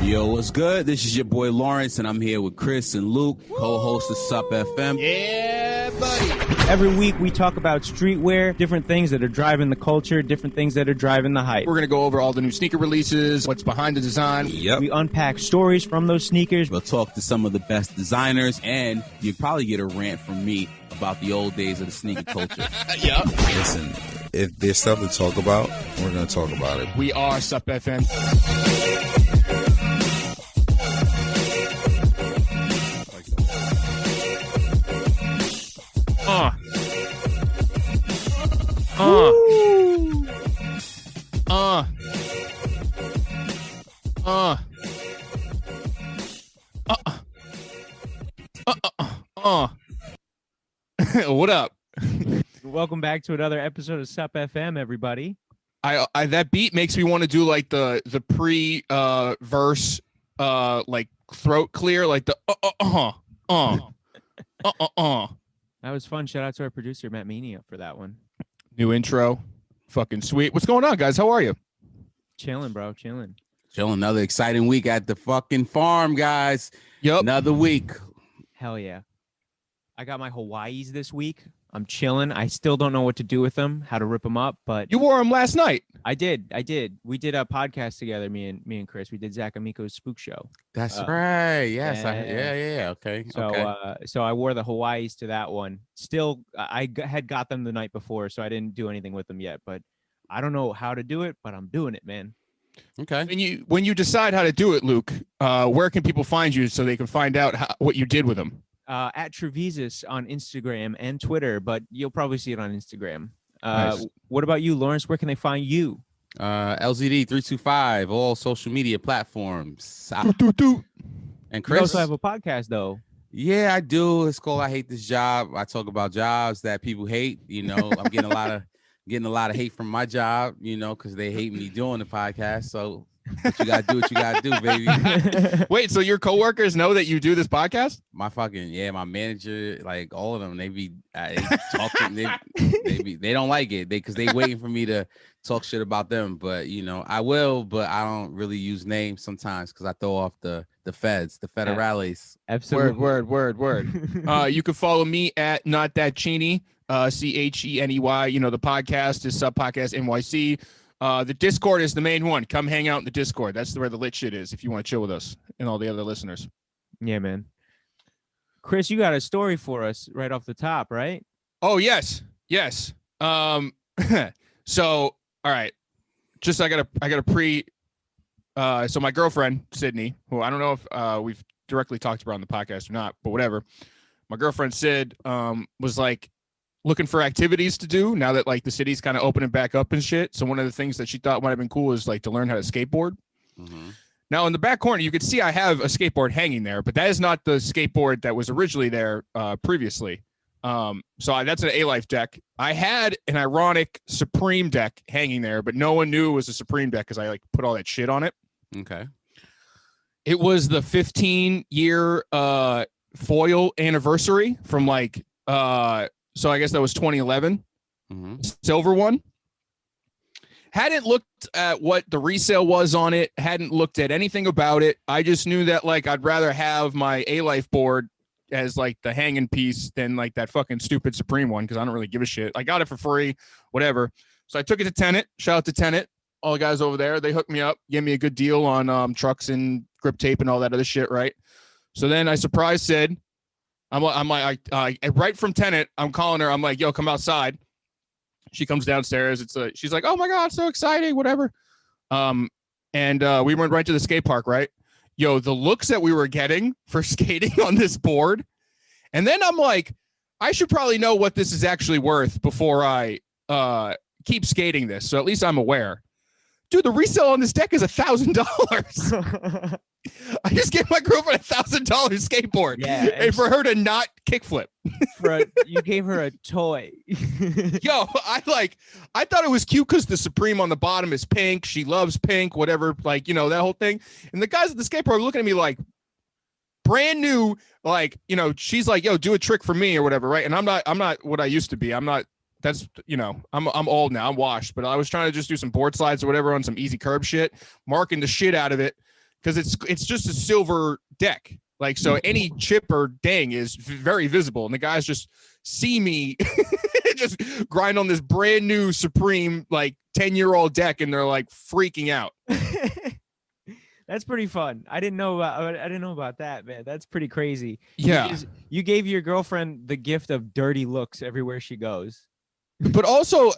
Yo, what's good? This is your boy Lawrence, and I'm here with Chris and Luke, co-host of SupFM. Yeah, buddy. Every week we talk about streetwear, different things that are driving the culture, different things that are driving the hype. We're going to go over all the new sneaker releases, what's behind the design. Yep. We unpack stories from those sneakers. We'll talk to some of the best designers, and you'll probably get a rant from me about the old days of the sneaker culture. Yep. Listen, if there's stuff to talk about, we're going to talk about it. We are SupFM. What up? Welcome back to another episode of SupFM, everybody. I that beat makes me want to do like the pre verse like throat clear, like the That was fun. Shout out to our producer, Ma Maniere, for that one. New intro. Fucking sweet. What's going on, guys? How are you? Chilling, bro. Chilling. Another exciting week at the fucking farm, guys. Yep. Another week. Hell yeah. I got my Hawaiis this week. I'm chilling. I still don't know what to do with them, how to rip them up, but You wore them last night. I did. We did a podcast together, me and Chris. We did Zach Amico's Spook Show. That's right. Yes. Yeah. Okay. So, okay. So I wore the Hawaiis to that one. Still, had got them the night before, so I didn't do anything with them yet. But I don't know how to do it, but I'm doing it, man. Okay. When you decide how to do it, Luke, where can people find you so they can find out what you did with them? At Trevisus on Instagram and Twitter, but you'll probably see it on Instagram. Nice. What about you, Lawrence? Where can they find you? LZD325, all social media platforms. And You Chris? also have a podcast, though. Yeah, I do. It's called I Hate This Job. I talk about jobs that people hate. You know, I'm getting a lot of hate from my job, you know, because they hate me doing the podcast. So what you gotta do, baby. Wait, so your coworkers know that you do this podcast? My manager, like all of them, they be talking. They don't like it. Because they waiting for me to talk shit about them. But you know, I will. But I don't really use names sometimes because I throw off the feds, the federales. Absolutely. Word. You can follow me at Not That Cheney, CHENEY. You know, the podcast is Sub Podcast NYC. The Discord is the main one. Come hang out in the Discord. That's where the lit shit is if you want to chill with us and all the other listeners. Yeah, man. Chris, you got a story for us right off the top, right? Oh, yes. So, all right. Just I got a pre. So my girlfriend, Sydney, who I don't know if we've directly talked about on the podcast or not, but whatever. My girlfriend, Sid, was like, looking for activities to do now that like the city's kind of opening back up and shit. So one of the things that she thought might have been cool is like to learn how to skateboard. Mm-hmm. Now in the back corner, you can see I have a skateboard hanging there, but that is not the skateboard that was originally there previously. That's an A-Life deck. I had an ironic Supreme deck hanging there, but no one knew it was a Supreme deck because I like put all that shit on it. Okay. It was the 15-year foil anniversary from like so I guess that was 2011. Mm-hmm. Silver one. Hadn't looked at what the resale was on it. Hadn't looked at anything about it. I just knew that like I'd rather have my A-Life board as like the hanging piece than like that fucking stupid Supreme one because I don't really give a shit. I got it for free, whatever. So I took it to Tenet. Shout out to Tenet. All the guys over there, they hooked me up, gave me a good deal on trucks and grip tape and all that other shit, right? So then I surprised Sid. I'm like, right from Tenet, I'm calling her. I'm like, yo, come outside. She comes downstairs. She's like, oh my God, so exciting, whatever. And we went right to the skate park, right? Yo, the looks that we were getting for skating on this board. And then I'm like, I should probably know what this is actually worth before I keep skating this. So at least I'm aware. Dude, the resale on this deck is $1,000. I just gave my girlfriend $1,000 skateboard, yeah, and for her to not kickflip. You gave her a toy. Yo, I thought it was cute because the Supreme on the bottom is pink. She loves pink, whatever, like, you know, that whole thing. And the guys at the skate park were looking at me like brand new, like, you know, she's like, yo, do a trick for me or whatever, right? And I'm not what I used to be. I'm not. That's, you know, I'm old now. I'm washed, but I was trying to just do some board slides or whatever on some easy curb shit, marking the shit out of it. because it's just a silver deck. Like, so any chip or ding is very visible, and the guys just see me just grind on this brand new Supreme like 10-year-old deck, and they're like freaking out. That's pretty fun. I didn't know about that, man. That's pretty crazy. Yeah. You gave your girlfriend the gift of dirty looks everywhere she goes. But also,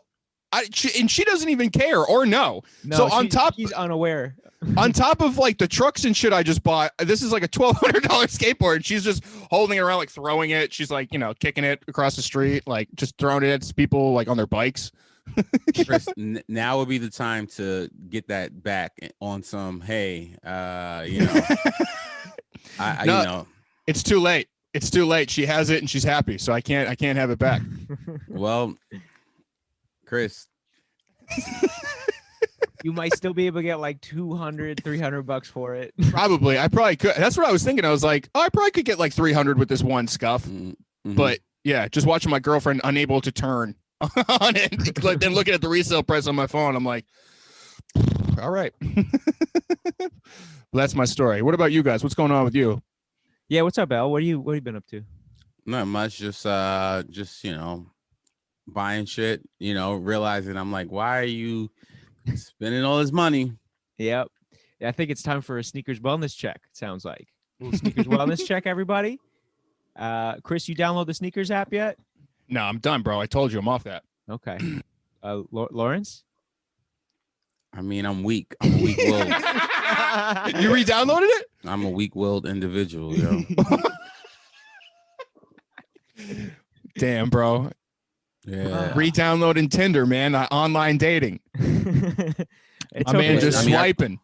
she doesn't even care or know. No, so she's unaware. On top of like the trucks and shit I just bought, this is like a $1,200 skateboard. She's just holding it around, like throwing it. She's like, kicking it across the street, like just throwing it at people like on their bikes. Chris, now would be the time to get that back on some. Hey, it's too late. It's too late. She has it and she's happy, so I can't have it back. Well, Chris, you might still be able to get like $200-$300 for it. Probably. I probably could. That's what I was thinking. I was like, I probably could get like 300 with this one scuff. Mm-hmm. But yeah, just watching my girlfriend unable to turn on it, like, then looking at the resale price on my phone, I'm like, all right. Well, that's my story. What about you guys? What's going on with you? Yeah, what's up, Al? What have you been up to? Not much. Just buying shit. Realizing I'm like, why are you spending all this money? Yep. Yeah, I think it's time for a sneakers wellness check. It sounds like a little sneakers wellness check, everybody. Chris, you download the sneakers app yet? No, I'm done, bro. I told you I'm off that. Okay. Lawrence? I mean, I'm weak. I'm a weak-willed. You re-downloaded it? I'm a weak-willed individual, yo. Damn, bro. Yeah. Re-downloading Tinder, man. Online dating. It's My man just I mean, swiping.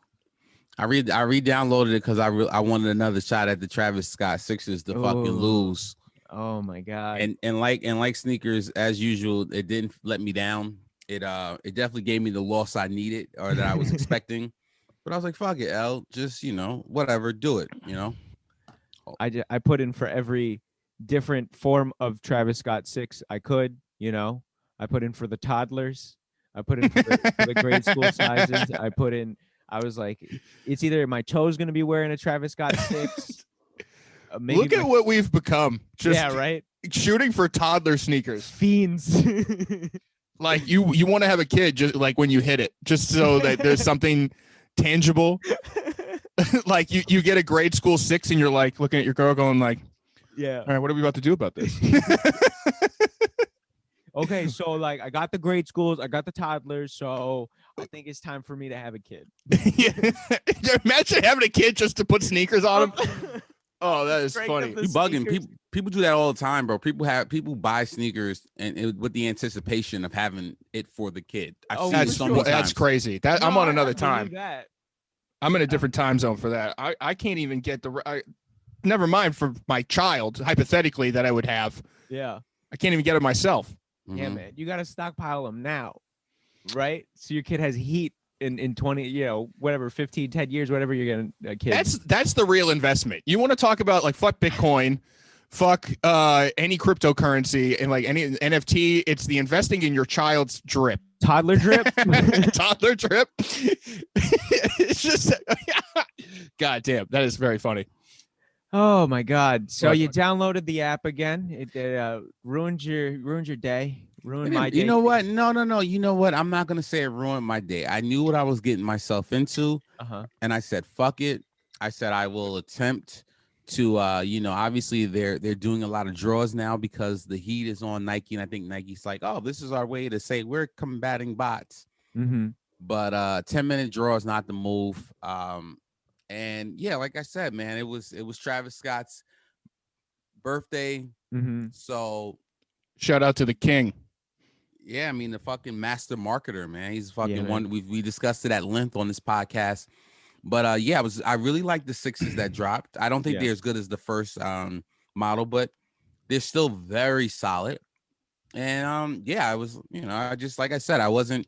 I re-downloaded it because I wanted another shot at the Travis Scott Sixers to fucking lose. Oh my god. And like sneakers, as usual, it didn't let me down. It definitely gave me the loss I needed or that I was expecting. But I was like, fuck it, L. Just, whatever, do it, I put in for every different form of Travis Scott 6 I could, I put in for the toddlers. I put in for the grade school sizes. I was like, it's either my toe's going to be wearing a Travis Scott 6. Look at what we've become. Just yeah, right? Shooting for toddler sneakers. Fiends. Like you want to have a kid just like when you hit it, just so that there's something tangible. Like you get a grade school 6 and you're like looking at your girl going like, yeah. All right, what are we about to do about this? Okay, so like I got the grade schools, I got the toddlers, so I think it's time for me to have a kid. Yeah. Imagine having a kid just to put sneakers on him. Oh, that is funny. You bugging. People do that all the time, bro. People buy sneakers with the anticipation of having it for the kid. That's crazy. I'm on another time. That. I'm in a different time zone for that. I can't even get never mind for my child, hypothetically, that I would have. Yeah. I can't even get it myself. Yeah, man. You got to stockpile them now, right? So your kid has heat in 20, whatever, 15, 10 years, whatever you're going to kid. That's the real investment. You want to talk about like fuck Bitcoin, fuck any cryptocurrency and like any NFT. It's the investing in your child's drip. Toddler drip? Toddler drip. It's just, God damn, that is very funny. Oh my God! So you downloaded the app again? It ruined your day. Ruined my day. You know what? No. You know what? I'm not gonna say it ruined my day. I knew what I was getting myself into, and I said, "Fuck it." I said I will attempt to. Obviously they're doing a lot of draws now because the heat is on Nike, and I think Nike's like, "Oh, this is our way to say we're combating bots." Mm-hmm. But 10-minute draw is not the move. And yeah, like I said, man, it was Travis Scott's birthday. Mm-hmm. So shout out to the king. Yeah, I mean the fucking master marketer, man. He's fucking one. We discussed it at length on this podcast. But I really like the 6s that dropped. I don't think they're as good as the first model, but they're still very solid. And I was, I just like I said, I wasn't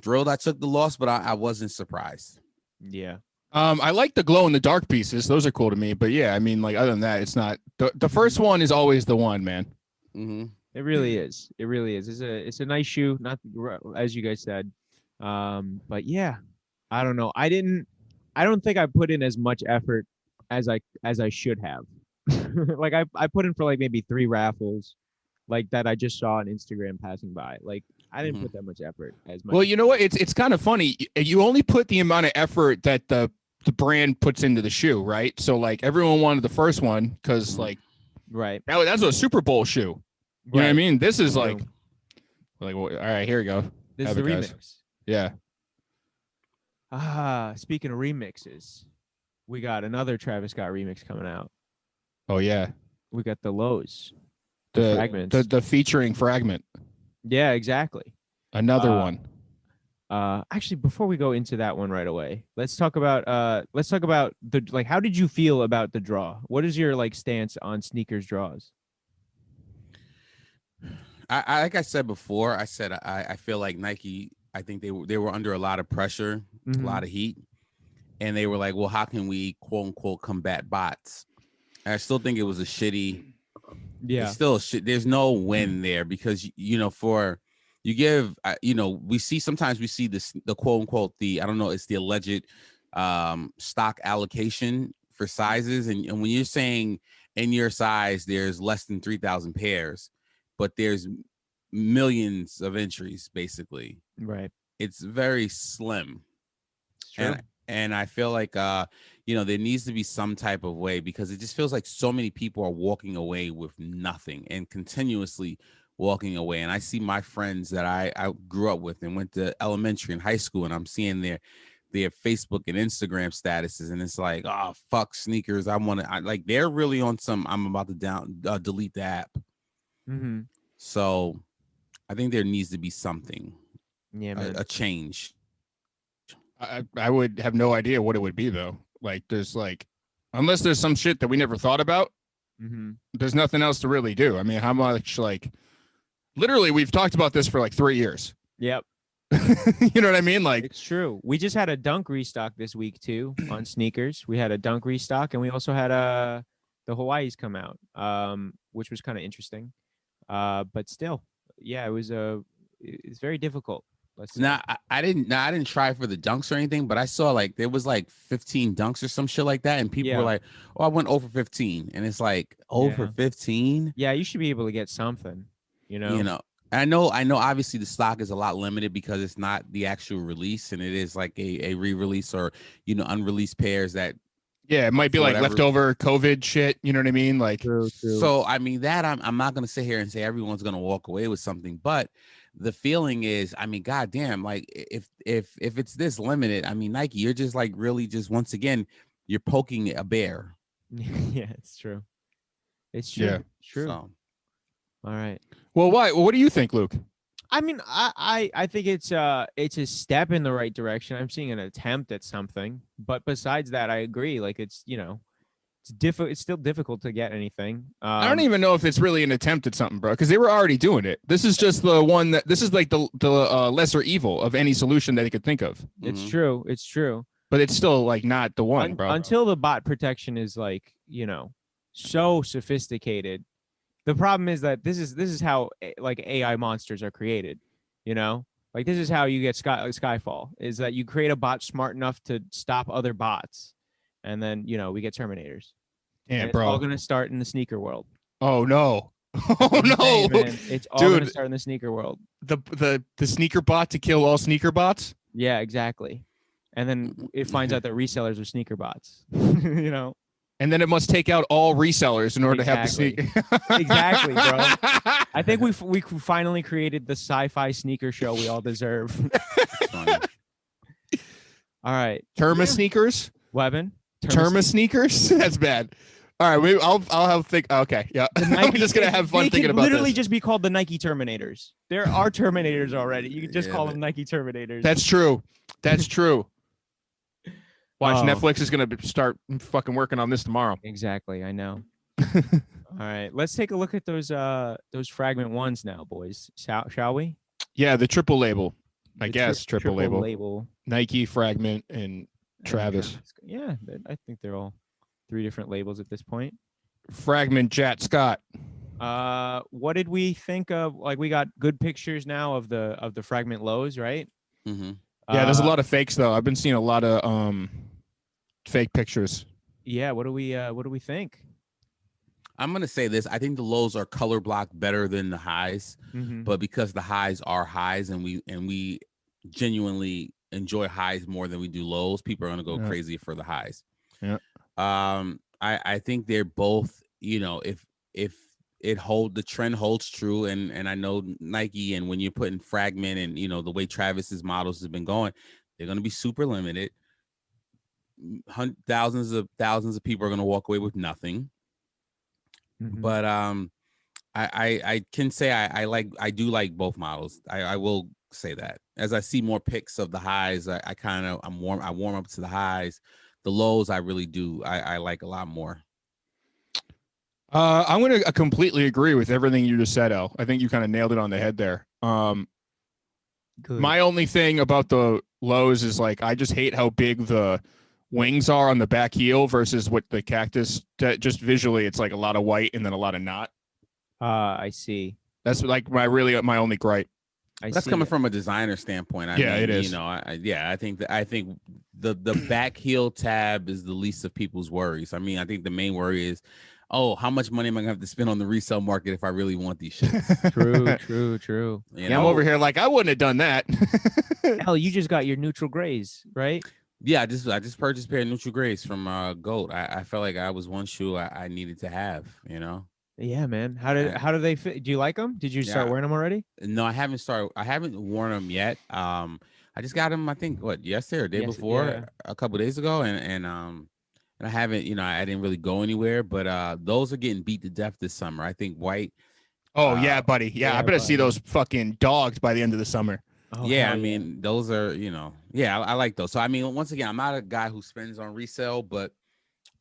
thrilled I took the loss, but I wasn't surprised. Yeah. I like the glow in the dark pieces. Those are cool to me. But yeah, I mean, like other than that, it's not the first one is always the one, man. Mm-hmm. It really is. It really is. It's a nice shoe, not as you guys said. But yeah, I don't know. I I don't think I put in as much effort as I should have. Like I put in for like maybe 3 raffles, like that I just saw on Instagram passing by. Like I didn't put that much effort as much. Well, you know what? It's kind of funny. You only put the amount of effort that the brand puts into the shoe, right? So like everyone wanted the first one because like right. That's a Super Bowl shoe. You know what I mean? This is like well, all right, here we go. This is the remix. Yeah. Speaking of remixes, we got another Travis Scott remix coming out. Oh yeah. We got the Lows. The Fragments. The featuring Fragment. Yeah, exactly. Another one. Actually, before we go into that one right away, let's talk about the like. How did you feel about the draw? What is your like stance on sneakers draws? I like I said before, I feel like Nike. I think they were under a lot of pressure, a lot of heat, and they were like, well, how can we quote unquote combat bots? And I still think it was a shitty. Yeah, it's still shit. There's no win there because you give sometimes we see this the quote unquote I don't know, it's the alleged stock allocation for sizes, and when you're saying in your size there's less than 3,000 pairs, but there's millions of entries basically. Right. It's very slim. It's true. And I feel like there needs to be some type of way, because it just feels like so many people are walking away with nothing and continuously walking away. And I see my friends that I grew up with and went to elementary and high school, and I'm seeing their Facebook and Instagram statuses, and it's like, oh, fuck sneakers. Like they're really on some, I'm about to delete the app. Mm-hmm. So I think there needs to be something, a change. I would have no idea what it would be though. Like there's unless there's some shit that we never thought about, there's nothing else to really do. I mean, how much literally we've talked about this for like 3 years. Yep. You know what I mean? Like it's true. We just had a Dunk restock this week too on sneakers. We had a Dunk restock, and we also had the Hawaii's come out, which was kind of interesting. But still, yeah, it's very difficult. I didn't try for the Dunks or anything, but I saw like there was like 15 Dunks or some shit like that, and people were like, "Oh, I went over 15," and it's like over 15. Yeah, you should be able to get something. You know. I know. Obviously, the stock is a lot limited because it's not the actual release, and it is like a re-release or unreleased pairs that. Yeah, it might be like leftover COVID shit. You know what I mean? Like, true. So I mean that I'm not gonna sit here and say everyone's gonna walk away with something, but the feeling is, I mean, goddamn, like if it's this limited, I mean, Nike, you're just like really just once again, you're poking a bear. Yeah, it's true. It's true. Yeah, it's true. So. All right. Well, why? What do you think, Luke? I mean, I think it's a step in the right direction. I'm seeing an attempt at something, but besides that, I agree. Like it's it's still difficult to get anything. I don't even know if it's really an attempt at something, bro, because they were already doing it. This is just the one this is like the lesser evil of any solution that they could think of. It's true. It's true. But it's still like not the one, bro. Until the bot protection is like, so sophisticated. The problem is that this is how like AI monsters are created, like this is how you get Skyfall, is that you create a bot smart enough to stop other bots. And then, we get Terminators. Yeah, and bro. It's all going to start in the sneaker world. Oh, no. Oh, no. Man. It's all going to start in the sneaker world. The sneaker bot to kill all sneaker bots? Yeah, exactly. And then it finds out that resellers are sneaker bots, And then it must take out all resellers in order to have the sneaker. Exactly, bro. I think we finally created the sci-fi sneaker show we all deserve. All right. Sneakers? Weapon? Sneakers? That's bad. All right, maybe I'll have think. Okay, yeah. I'm just gonna have fun thinking about this. Literally just be called the Nike Terminators. There are Terminators already. You can just call them Nike Terminators. That's true. Watch, Netflix is gonna start fucking working on this tomorrow. Exactly, I know. All right, let's take a look at those Fragment ones now, boys. Shall we? Yeah, the triple label. I guess triple label. Nike, Fragment, and Travis. Yeah, I think they're all 3 different labels at this point. Fragment, Jat Scott. What did we think of? Like, we got good pictures now of the Fragment lows, right? Mm-hmm. Yeah, there's a lot of fakes though. I've been seeing a lot of fake pictures. Yeah, what do we think? I'm gonna say this. I think the lows are color blocked better than the highs, but because the highs are highs and we genuinely enjoy highs more than we do lows, people are gonna go crazy for the highs. Yeah. I think they're both, if the trend holds true, and I know Nike, and when you're putting fragment and the way Travis's models have been going, they're gonna be super limited. Thousands of people are gonna walk away with nothing. But I can say I do like both models. I will say that. As I see more pics of the highs, I warm up to the highs. The lows I really do I like a lot more. I'm going to completely agree with everything you just said, El. I think you kind of nailed it on the head there. My only thing about the lows is like I just hate how big the wings are on the back heel versus what the Cactus. Just visually, it's like a lot of white and then a lot of not. I see. That's like my only gripe. That's coming from a designer standpoint. I mean, it is. I think the back heel tab is the least of people's worries. I mean, I think the main worry is, how much money am I gonna have to spend on the resale market if I really want these shits? True. I'm over here like I wouldn't have done that. Hell, you just got your neutral grays, right? Yeah, I just purchased a pair of neutral grays from Goat. I felt like I was one shoe I needed to have. Yeah, man. How do they fit? Do you like them? Did you start wearing them already? No, I haven't worn them yet. I just got them, I think, yesterday or day before, a couple days ago, and I haven't, I didn't really go anywhere, but those are getting beat to death this summer. I think white. Oh yeah, buddy. Yeah, I better see those fucking dogs by the end of the summer. Oh, yeah, I mean, those are, I like those. So I mean, once again, I'm not a guy who spends on resale, but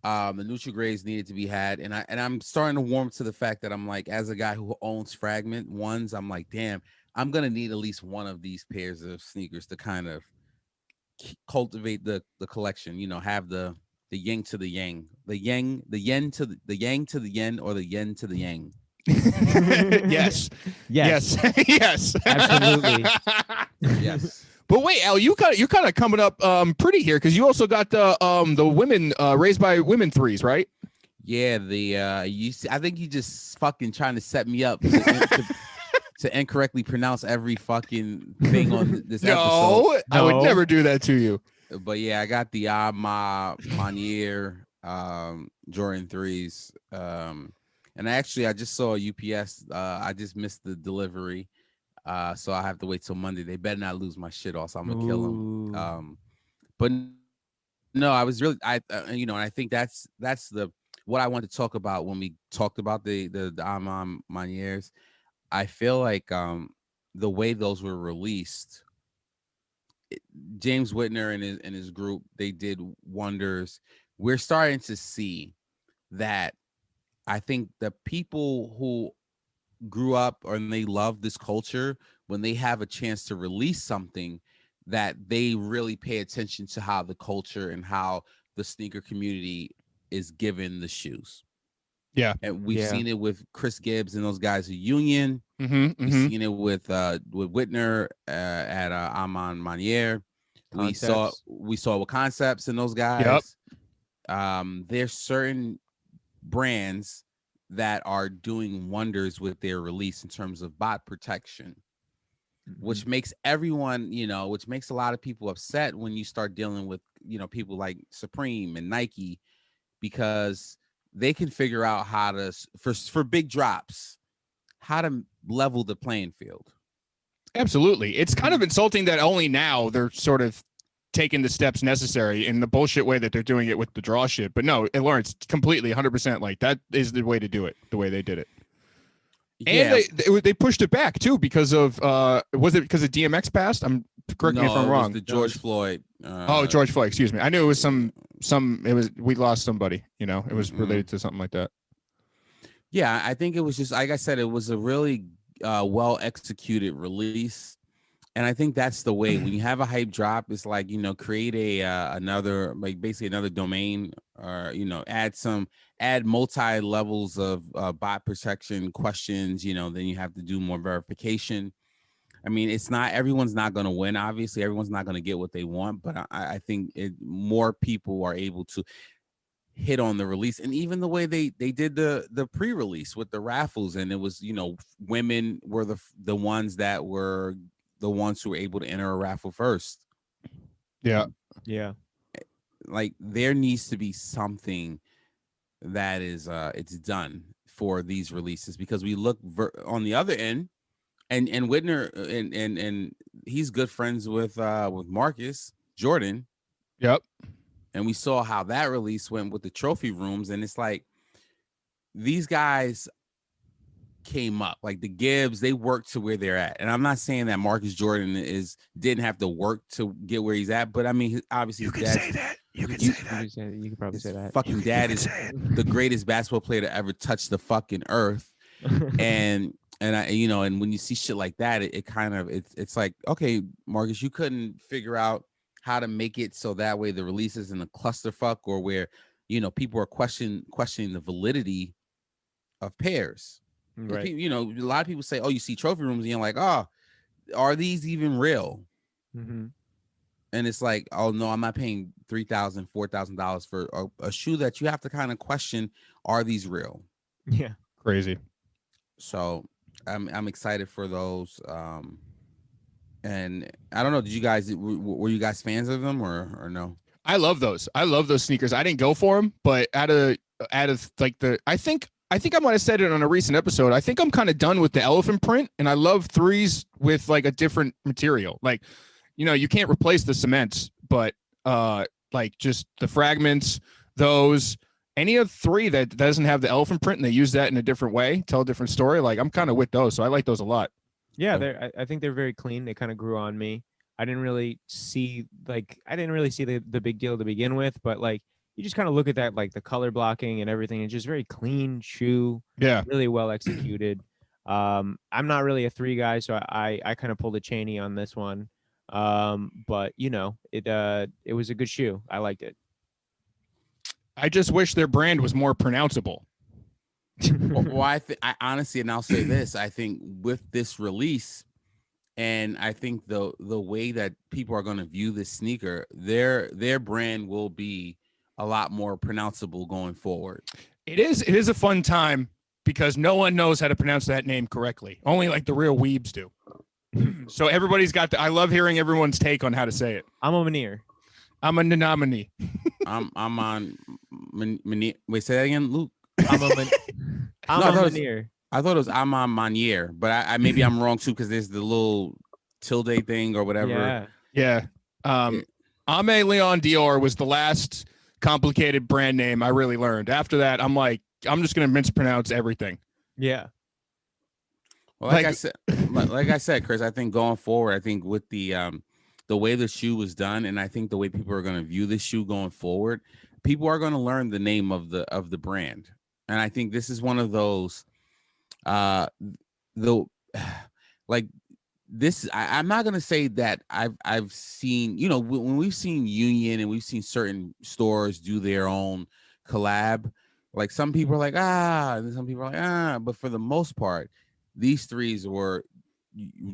the neutral grays needed to be had, and I'm starting to warm to the fact that I'm like, as a guy who owns fragment ones, I'm like, damn, I'm gonna need at least one of these pairs of sneakers to kind of cultivate the collection. Have the yin to the yang, the yin to the yang to the yin, or the yin to the yang. Yes. Absolutely. Yes. But wait, Al, you're kind of coming up pretty here because you also got the women raised by women threes, right? Yeah, I think you just fucking trying to set me up to incorrectly pronounce every fucking thing on this episode. No, I would never do that to you. But yeah, I got the Ma Maniere Jordan 3s. And I just saw UPS. I just missed the delivery. So I have to wait till Monday. They better not lose my shit off, so I'm gonna kill them. But no, I was really, and I think that's what I want to talk about when we talked about the Ma Manieres. I feel like the way those were released, James Whitner and his group, they did wonders. We're starting to see that. I think the people who grew up and they love this culture, when they have a chance to release something, that they really pay attention to how the culture and how the sneaker community is given the shoes. Yeah. And we've seen it with Chris Gibbs and those guys at Union. We've seen it with Whitner at Ma Maniere. We saw with Concepts and those guys. Yep. There's certain brands that are doing wonders with their release in terms of bot protection, which makes everyone, which makes a lot of people upset when you start dealing with, people like Supreme and Nike, because they can figure out how to, for big drops, how to level the playing field. Absolutely. It's kind of insulting that only now they're sort of taking the steps necessary in the bullshit way that they're doing it with the draw shit. But no, Lawrence, completely 100% like that is the way to do it, the way they did it. And they pushed it back too because of was it because of DMX passed? Correct me if I'm wrong. The George Floyd. George Floyd, excuse me. I knew it was we lost somebody, it was related to something like that. Yeah, I think it was just, like I said, it was a really well executed release. And I think that's the way. When you have a hype drop, it's like, create another, like basically another domain, or, add multi levels of bot protection questions, then you have to do more verification. I mean, it's not everyone's not going to win. Obviously, everyone's not going to get what they want, but I think more people are able to hit on the release, and even the way they did the pre-release with the raffles, and it was, you know, women were the ones that were the ones who were able to enter a raffle first. Yeah. Like there needs to be something that is it's done for these releases, because we look on the other end, and Whitner and he's good friends with Marcus Jordan. Yep. And we saw how that release went with the trophy rooms, and it's like these guys came up, like the Gibbs, they worked to where they're at. And I'm not saying that Marcus Jordan didn't have to work to get where he's at, but I mean, obviously you can say that. You can say that. You can probably say that. Fucking dad is the greatest basketball player to ever touch the fucking earth. and I, you know, and when you see shit like that, it kind of it's like, okay, Marcus, you couldn't figure out how to make it so that way the release isn't a clusterfuck, or where, you know, people are questioning the validity of pairs. Right. People, you know, a lot of people say, oh, you see trophy rooms and you're like, oh, are these even real? Mm-hmm. And it's like, oh no, I'm not paying $3,000, $4,000 for a shoe that you have to kind of question, are these real? Yeah. Crazy. So I'm excited for those. And I don't know, did you guys, were you guys fans of them or no? I love those. I love those sneakers. I didn't go for them, but out of like I think I might have said it on a recent episode. I think I'm kind of done with the elephant print, and I love threes with like a different material. Like, you know, you can't replace the cements, but like just the fragments, those, any of three that doesn't have the elephant print and they use that in a different way, tell a different story. Like I'm kind of with those. So I like those a lot. Yeah, I think they're very clean. They kind of grew on me. I didn't really see the big deal to begin with, but like you just kind of look at that, like the color blocking and everything. It's just very clean shoe. Yeah. Really well executed. I'm not really a three guy, so I kind of pulled a Cheney on this one. But you know, it was a good shoe. I liked it. I just wish their brand was more pronounceable. Well, I honestly, and I'll say this, I think with this release, and I think the way that people are going to view this sneaker, their brand will be a lot more pronounceable going forward. It is a fun time because no one knows how to pronounce that name correctly. Only like the real weebs do. So everybody's got I love hearing everyone's take on how to say it. I'm a Maniere. I'm a Nominee. I'm on Maniere. Wait, say that again, Luke. I'm a Maniere. I thought it was I'm on Maniere, but I maybe I'm wrong too, because there's the little tilde thing or whatever. Yeah. Ame Leon Dior was the last complicated brand name I really learned. After that, I'm like, I'm just gonna mispronounce everything. Yeah. Well, like I said, Chris, I think going forward, I think with the way the shoe was done, and I think the way people are going to view this shoe going forward, people are going to learn the name of the brand. And I think this is one of those, like this. I'm not going to say that I've seen, you know, when we've seen Union and we've seen certain stores do their own collab, like some people are like, and some people are like, but for the most part, these threes were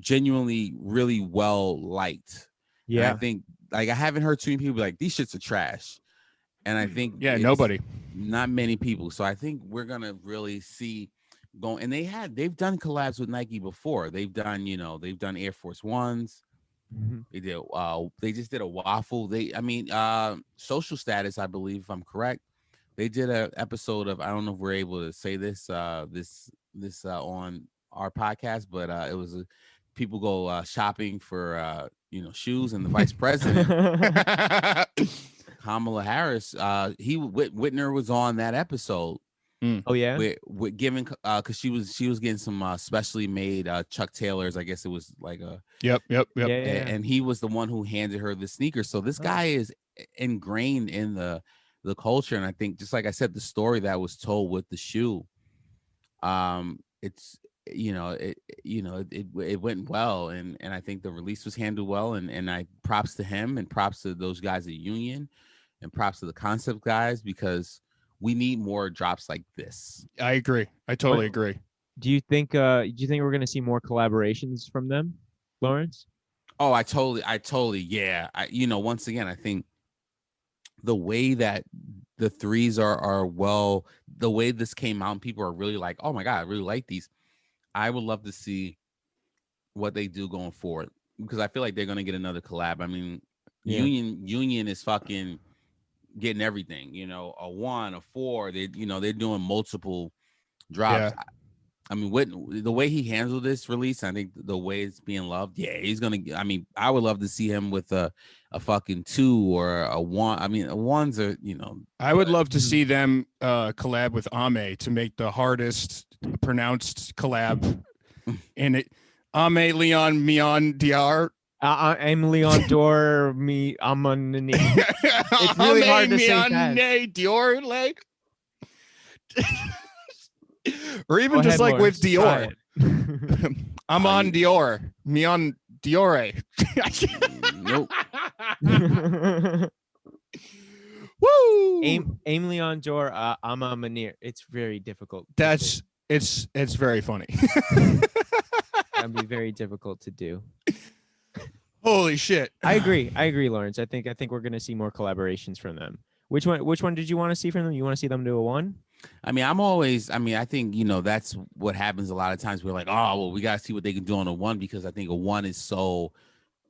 genuinely really well liked. Yeah. And I think, like, I haven't heard too many people be like, these shits are trash. And I think nobody, not many people. So I think we're gonna really see going. And they've done collabs with Nike before. They've done Air Force Ones. Mm-hmm. They just did a waffle. Social Status, I believe, if I'm correct, they did an episode of, I don't know if we're able to say this on our podcast, but it was people go shopping for shoes, and the vice president Kamala Harris, Whitner was on that episode. Oh yeah, with giving because she was getting some specially made Chuck Taylors. I guess it was like a yep. Yeah. And he was the one who handed her the sneakers. So this guy is ingrained in the culture, and I think, just like I said, the story that was told with the shoe, it's it went well, and I think the release was handled well, and I props to him, and props to those guys at Union, and props to the concept guys, because we need more drops like this. I agree. I totally agree. Do you think we're going to see more collaborations from them? Lawrence? Oh, I totally, yeah. Once again, I think the way that the threes are well, the way this came out, and people are really like, oh my God, I really like these. I would love to see what they do going forward because I feel like they're gonna get another collab. I mean, Yeah. Union is fucking getting everything, a 1, a 4. They're doing multiple drops. Yeah. I mean, the way he handled this release, I think the way it's being loved, yeah, he's gonna. I mean, I would love to see him with a fucking 2 or a 1. I mean, 1s are, I would love to see them collab with Ame to make the hardest pronounced collab in it. Ame Leon Mion Diar. I'm Leon Dor. I'm on the knee. It's really hard to say that. Dior, like. Or even Go just ahead, like with Lawrence, Dior. I'm on Dior. Me on Diore. Nope. Woo! Aim Leon Dor. I'm Ma Maniere. It's very difficult. It's very funny. That'd be very difficult to do. Holy shit. I agree, Lawrence. I think we're gonna see more collaborations from them. Which one did you want to see from them? You want to see them do a 1? I mean, I think, that's what happens a lot of times. We're like, oh, well, we got to see what they can do on a 1 because I think a 1 is so,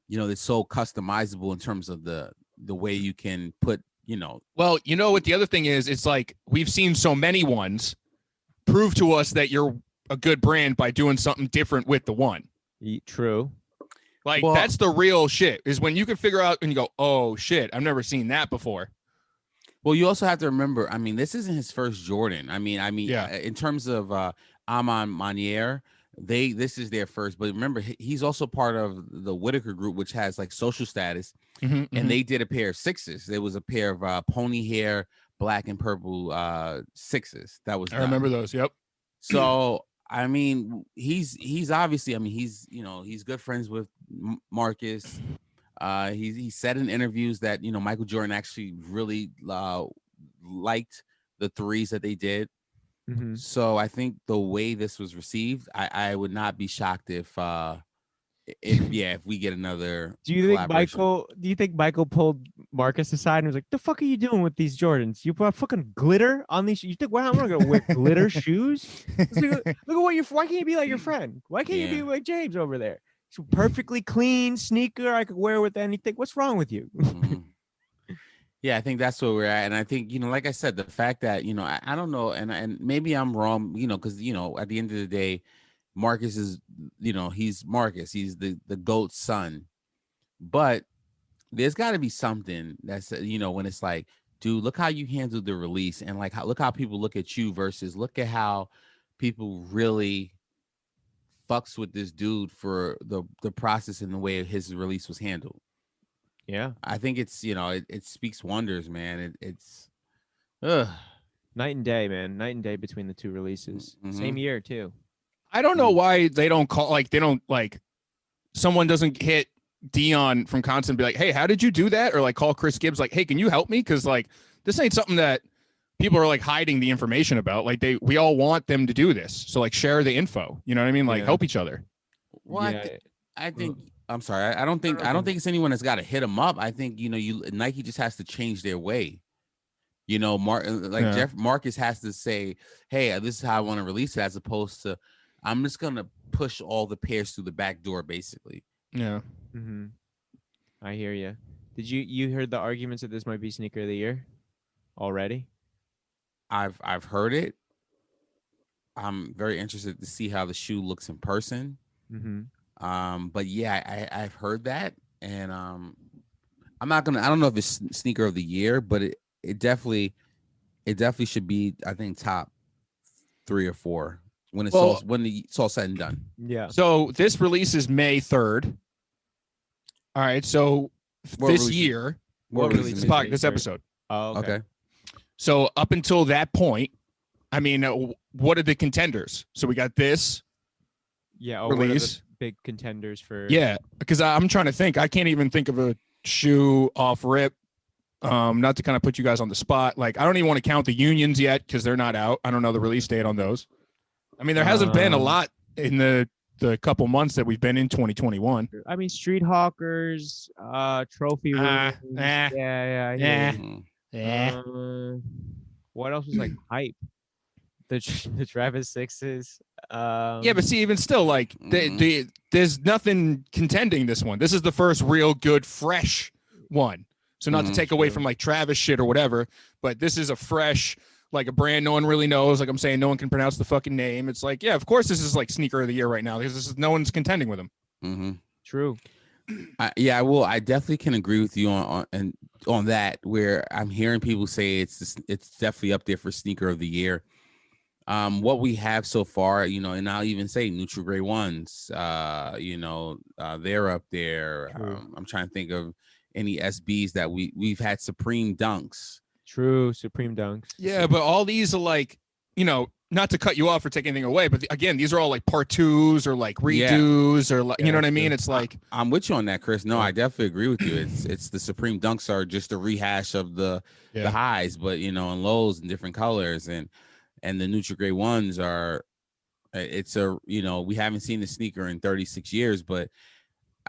it's so customizable in terms of the way you can put, Well, what the other thing is, it's like we've seen so many ones. Prove to us that you're a good brand by doing something different with the 1. True. Like, that's the real shit, is when you can figure out and you go, oh, shit, I've never seen that before. Well, you also have to remember, I mean, this isn't his first Jordan. I mean, yeah. In terms of Ma Maniere, this is their first. But remember, he's also part of the Whitaker group, which has like social status. And they did a pair of 6s. There was a pair of pony hair, black and purple 6s. That was done. I remember those. Yep. So, I mean, he's obviously, I mean, he's good friends with Marcus. He said in interviews that Michael Jordan actually really liked the 3s that they did. Mm-hmm. So I think the way this was received, I would not be shocked if we get another. Do you think Michael pulled Marcus aside and was like, "The fuck are you doing with these Jordans? You put fucking glitter on these? You think I'm not gonna wear glitter shoes? Look at what why can't you be like your friend? Why can't you be like James over there? It's a perfectly clean sneaker I could wear with anything. What's wrong with you?" Yeah, I think that's where we're at. And I think, like I said, the fact that, I don't know, and maybe I'm wrong, because, at the end of the day, Marcus is, he's Marcus. He's the GOAT's son. But there's got to be something that's, when it's like, dude, look how you handled the release. And like, look how people look at you versus look at how people really fucks with this dude for the process and the way his release was handled. Yeah, I think it's it speaks wonders, man. It's night and day, man. Night and day between the 2 releases. Mm-hmm. Same year too. I don't know why they don't someone doesn't hit Dion from Constant and be like, hey, how did you do that? Or like call Chris Gibbs like, hey, can you help me? Because like this ain't something that people are like hiding the information about. Like we all want them to do this. So like share the info. You know what I mean? Like help each other. Well, yeah. I think I'm sorry. I don't think it's anyone that's got to hit them up. I think Nike just has to change their way. Marcus has to say, hey, this is how I want to release it, as opposed to I'm just gonna push all the pairs through the back door, basically. Yeah. Mm-hmm. I hear you. Did you heard the arguments that this might be sneaker of the year already? I've heard it. I'm very interested to see how the shoe looks in person. Mm-hmm. But yeah, I've heard that, and I don't know if it's sneaker of the year, but it definitely should be, I think, top 3 or 4 when it's all said and done. Yeah. So this release is May 3rd. All right. So this episode. Oh, okay. So up until that point, I mean, what are the contenders? So we got this. Yeah. Release. Big contenders for. Yeah, because I'm trying to think. I can't even think of a shoe off rip. Not to kind of put you guys on the spot. Like, I don't even want to count the Unions yet because they're not out. I don't know the release date on those. I mean, there hasn't been a lot in the the couple months that we've been in 2021. I mean, Street Hawkers, trophy rooms. Yeah. What else was like hype? The Travis Sixes. Yeah, but see, even still, like there's nothing contending this one. This is the first real good, fresh one. So not to take away from like Travis shit or whatever, but this is a fresh, like a brand no one really knows. Like I'm saying, no one can pronounce the fucking name. It's like, yeah, of course this is like sneaker of the year right now because this is no one's contending with him. True. I definitely can agree with you on that. Where I'm hearing people say it's definitely up there for sneaker of the year. What we have so far, and I'll even say Neutral Gray ones. They're up there. I'm trying to think of any SBs that we've had. Supreme Dunks. True, Supreme Dunks. Yeah, but all these are like, not to cut you off or take anything away, but again, these are all like part twos or like redos or like, you know what I mean? It's like I'm with you on that, Chris. No, I definitely agree with you. It's the Supreme Dunks are just a rehash of the highs, but and lows in different colors, and the Neutral Gray ones are. It's we haven't seen the sneaker in 36 years, but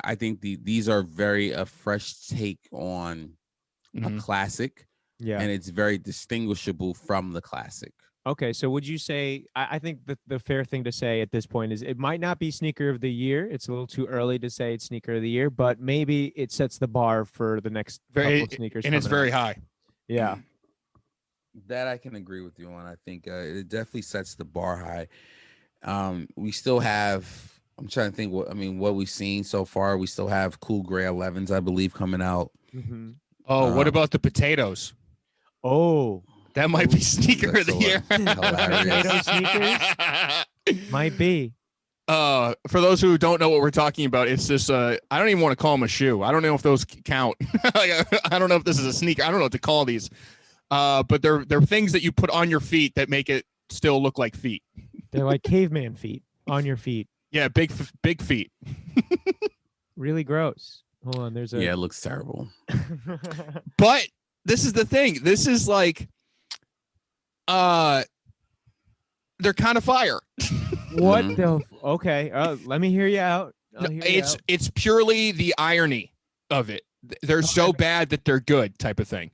I think these are a fresh take on a classic, and it's very distinguishable from the classic. Okay, so would you say, I think the fair thing to say at this point is it might not be sneaker of the year. It's a little too early to say it's sneaker of the year, but maybe it sets the bar for the next couple sneakers. And it's very high. Yeah. That I can agree with you on. I think it definitely sets the bar high. We still have, I'm trying to think what we've seen so far. We still have Cool Gray 11s, I believe, coming out. Oh, what about the potatoes? Oh, that might be sneaker of the year. Potato sneakers might be. For those who don't know what we're talking about, it's this. I don't even want to call them a shoe. I don't know if those count. I don't know if this is a sneaker. I don't know what to call these. But they're things that you put on your feet that make it still look like feet. They're like caveman feet on your feet. Yeah, big feet. Really gross. Hold on, it looks terrible. But this is the thing. This is like, they're kind of fire. What the? Okay, let me hear you out. It's purely the irony of it. They're so bad that they're good, type of thing.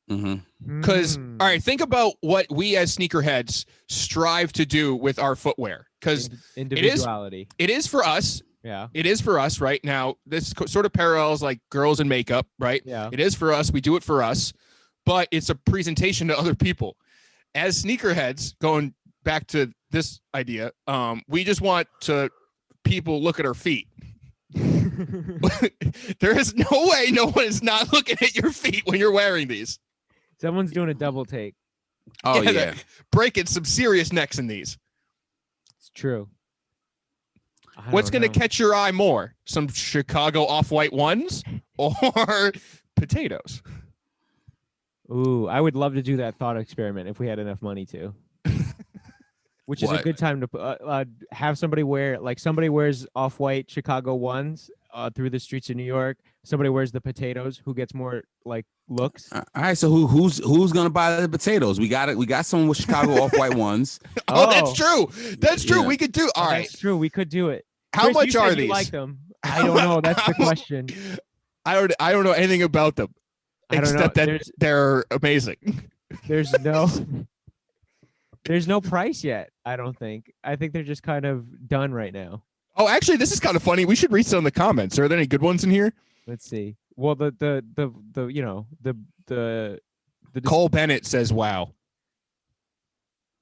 Because all right, think about what we as sneakerheads strive to do with our footwear. Because individuality, it is for us. Yeah, it is for us right now. This sort of parallels like girls in makeup, right? Yeah, it is for us. We do it for us, but it's a presentation to other people. As sneakerheads, going back to this idea, we just want people look at our feet. There is no way no one is not looking at your feet when you're wearing these. Someone's doing a double take. Oh yeah. Breaking some serious necks in these. It's true. What's going to catch your eye more? Some Chicago off-white ones or potatoes? Ooh, I would love to do that thought experiment if we had enough money to. Which is a good time to have somebody wear, like somebody wears off-white Chicago ones through the streets of New York. Somebody wears the potatoes. Who gets more like looks? All right, so who's gonna buy the potatoes? We got it. We got someone with Chicago off-white ones. Oh, that's true. That's true. Yeah. We could do. All right, that's true. We could do it. How Chris, much are these? You like them? I don't know. That's the question. I don't know anything about them except that they're amazing. There's no price yet. I don't think. I think they're just kind of done right now. Oh, actually, this is kind of funny. We should read some of the comments. Are there any good ones in here? Let's see. Well, the Cole Bennett says, "Wow."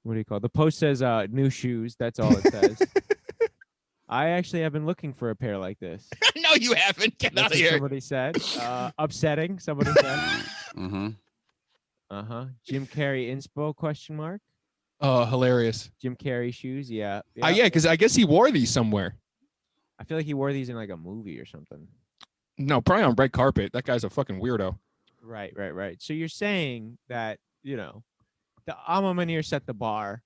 What do you call it? The post says new shoes. That's all it says. I actually have been looking for a pair like this. No, you haven't. Get out of here. Somebody said. Upsetting. Somebody said. Jim Carrey inspo ? Oh, hilarious. Jim Carrey shoes. Yeah. Yeah, because I guess he wore these somewhere. I feel like he wore these in like a movie or something. No, probably on red carpet. That guy's a fucking weirdo. Right. So you're saying that, the Ma Maniere set the bar,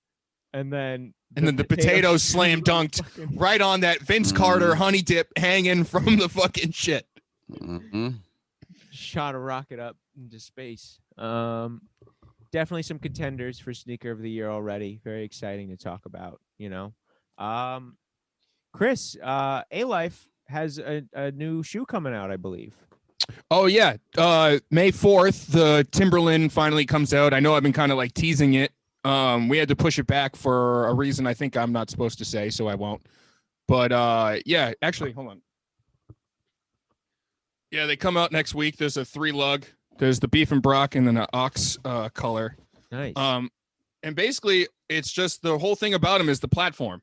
and then the potatoes slam dunked right on that Vince Carter honey dip hanging from the fucking shit. Shot a rocket up into space. Definitely some contenders for sneaker of the year already. Very exciting to talk about, Chris, A-Life has a new shoe coming out, I believe. Oh yeah, May 4th, the Timberland finally comes out. I know I've been kind of like teasing it. We had to push it back for a reason I think I'm not supposed to say, so I won't. But yeah, actually, hold on. Yeah, they come out next week. There's a 3-lug. There's the beef and brock, and then an ox color. Nice. And basically, it's just the whole thing about them is the platform.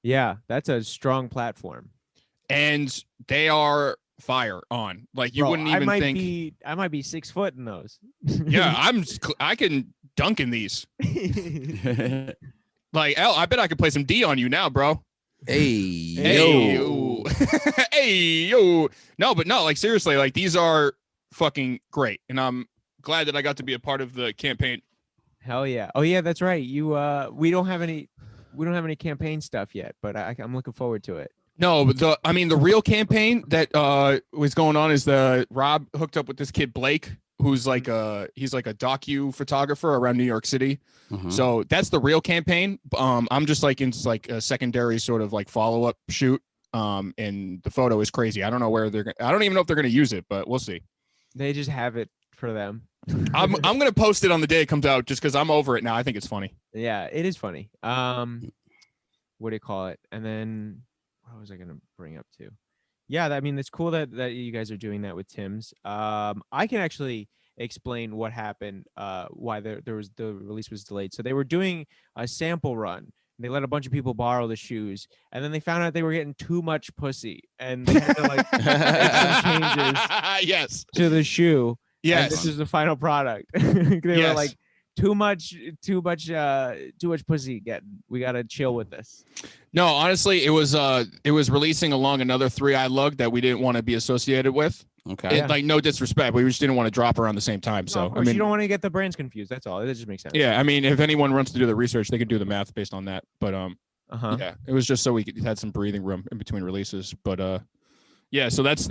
Yeah, that's a strong platform. And they are fire on. Like you wouldn't even think. I might be 6 foot in those. Yeah, I can dunk in these. Like, Al, I bet I could play some D on you now, bro. Hey, yo. Hey, yo. No, but no, like seriously, like these are fucking great. And I'm glad that I got to be a part of the campaign. Hell yeah. Oh yeah, that's right. You we don't have any campaign stuff yet, but I'm looking forward to it. No, but the real campaign that was going on is Rob hooked up with this kid Blake, who's like he's like a docu photographer around New York City. Mm-hmm. So that's the real campaign. I'm just like in like a secondary sort of like follow up shoot. And the photo is crazy. I don't know where I don't even know if they're gonna use it, but we'll see. They just have it for them. I'm gonna post it on the day it comes out just because I'm over it now. I think it's funny. Yeah, it is funny. What do you call it? And then what was I gonna bring up too? Yeah, I mean it's cool that you guys are doing that with Tim's. I can actually explain what happened. Why the release was delayed. So they were doing a sample run. They let a bunch of people borrow the shoes, and then they found out they were getting too much pussy, and they had to like make some changes. Yes. To the shoe. Yes. And this is the final product. They were like too much pussy getting. We gotta chill with this. No, honestly, it was releasing along another 3-eye lug that we didn't want to be associated with. Okay. Like no disrespect, we just didn't want to drop around the same time. So I mean, you don't want to get the brands confused. That's all. It just makes sense. Yeah, I mean, if anyone wants to do the research, they could do the math based on that. But yeah, it was just so we had some breathing room in between releases. But yeah, so that's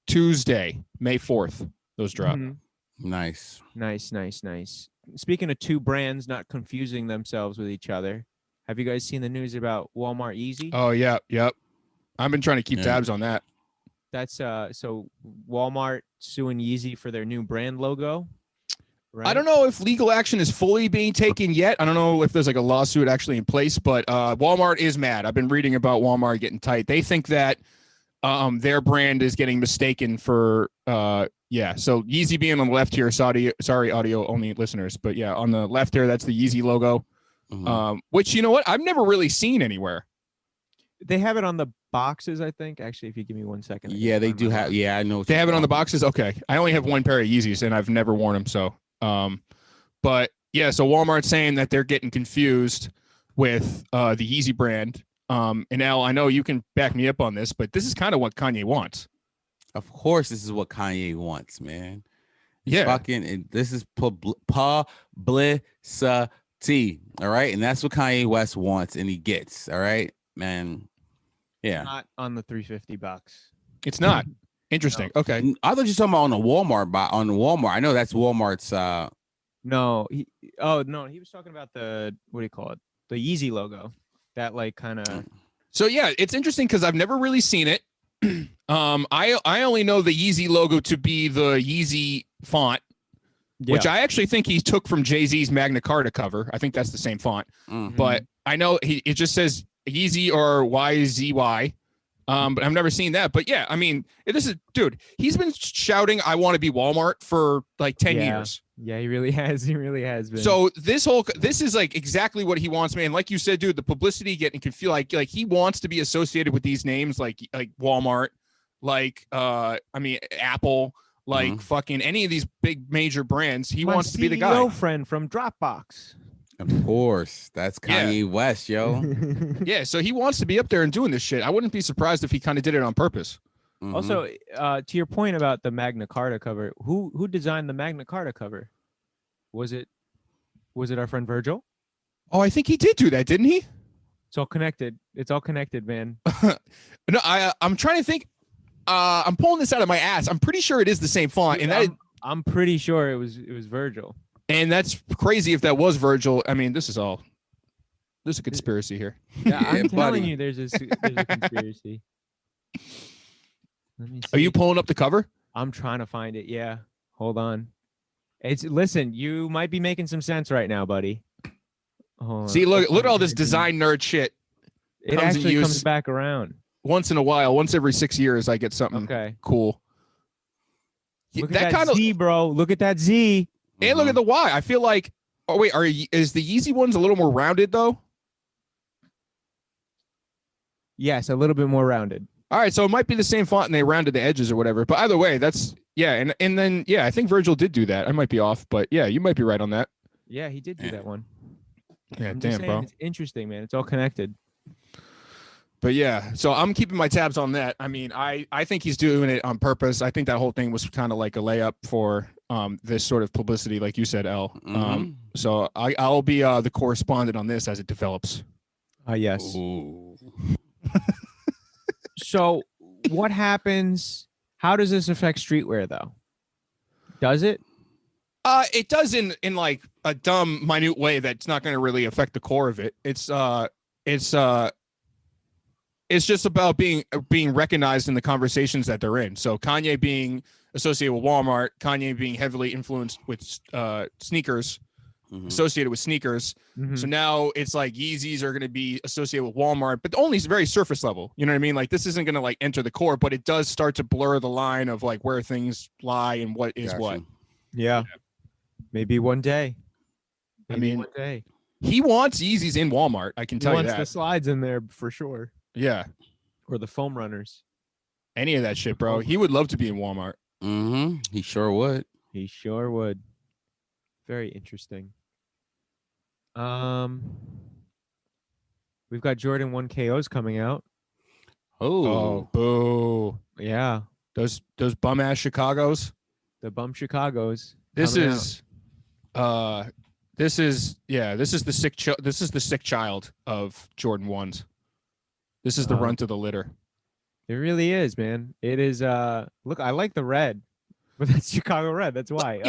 Tuesday, May 4th. Those drop. Mm-hmm. Nice. Speaking of two brands not confusing themselves with each other, have you guys seen the news about Walmart Yeezy? Oh yeah, yep. I've been trying to keep tabs on that. That's so Walmart suing Yeezy for their new brand logo. Right? I don't know if legal action is fully being taken yet. I don't know if there's like a lawsuit actually in place, but Walmart is mad. I've been reading about Walmart getting tight. They think that their brand is getting mistaken for so Yeezy being on the left here, sorry audio only listeners, but yeah, on the left here, that's the Yeezy logo. Mm-hmm. Which, you know what, I've never really seen anywhere. They have it on the boxes, I think. Actually, if you give me 1 second. Yeah, they do have. Yeah, I know. They have it on the boxes. Okay, I only have one pair of Yeezys and I've never worn them. So, but yeah, so Walmart's saying that they're getting confused with the Yeezy brand. And Al, I know you can back me up on this, but this is kind of what Kanye wants. Of course, this is what Kanye wants, man. Yeah, and this is publicity. All right, and that's what Kanye West wants, and he gets. All right, man. Yeah. Not on the $350. It's not. Interesting. No. Okay. I thought you were talking about on the Walmart. I know that's Walmart's. No. He was talking about the, what do you call it? The Yeezy logo. That like kind of. So yeah, it's interesting because I've never really seen it. I only know the Yeezy logo to be the Yeezy font, which I actually think he took from Jay-Z's Magna Carta cover. I think that's the same font. Mm-hmm. But I know it just says Yeezy or YZY. But I've never seen that. But yeah, I mean, he's been shouting, I want to be Walmart for like 10 years. Yeah, he really has. He really has been. So this is like exactly what he wants, man. Like you said, dude, the publicity getting can feel like he wants to be associated with these names like Walmart, like Apple, like fucking any of these big major brands. He wants to be the guy. My CEO friend from Dropbox. Of course, that's Kanye West, yo. Yeah, so he wants to be up there and doing this shit. I wouldn't be surprised if he kind of did it on purpose. Mm-hmm. Also, to your point about the Magna Carta cover, who designed the Magna Carta cover? Was it our friend Virgil? Oh, I think he did do that, didn't he? It's all connected. It's all connected, man. No, I'm trying to think. I'm pulling this out of my ass. I'm pretty sure it is the same font, and I'm pretty sure it was Virgil. And that's crazy if that was Virgil. I mean, this is all There's a conspiracy here. Yeah, Yeah, I'm telling buddy. you, there's a conspiracy. Let me see. Are you pulling up the cover? I'm trying to find it. Yeah, hold on. Listen. You might be making some sense right now, buddy. Hold See, on. look at all this design nerd shit. It comes in actually comes use. back around. Once in a while, once every 6 years, I get something cool. Look at that Z, bro. Look at that Z. And look at the Y. I feel like. Oh wait, is the Yeezy ones a little more rounded though? Yes, a little bit more rounded. All right, so it might be the same font and they rounded the edges or whatever. But either way, that's and then I think Virgil did do that. I might be off, but yeah, you might be right on that. Yeah, he did do that one. Yeah, I'm damn, just saying, bro. it's interesting, man. It's all connected. But yeah, so I'm keeping my tabs on that. I mean, I think he's doing it on purpose. I think that whole thing was kind of like a layup for this sort of publicity, like you said, L. So I'll be the correspondent on this as it develops. Yes. So what happens? How does this affect streetwear, though? Does it? It does in like a dumb, minute way that's not going to really affect the core of it. It's just about being recognized in the conversations that they're in. So Kanye being associated with Walmart, Kanye being heavily influenced with sneakers, associated with sneakers. So now it's like Yeezys are going to be associated with Walmart, but only very surface level. You know what I mean? Like this isn't going to like enter the core, but it does start to blur the line of like where things lie and what is what. Yeah. Maybe one day. One day. He wants Yeezys in Walmart. I can tell you that. He wants the slides in there for sure. Yeah. Or the foam runners. Any of that shit, bro. He would love to be in Walmart. He sure would. He sure would. Very interesting. We've got Jordan 1 KOs coming out. Oh, boo. Yeah. Those bum ass Chicagos. The bum Chicagos. This is the sick child of Jordan 1s. This is the runt of the litter. It really is, man. It is look, I like the red. But that's Chicago red. That's why.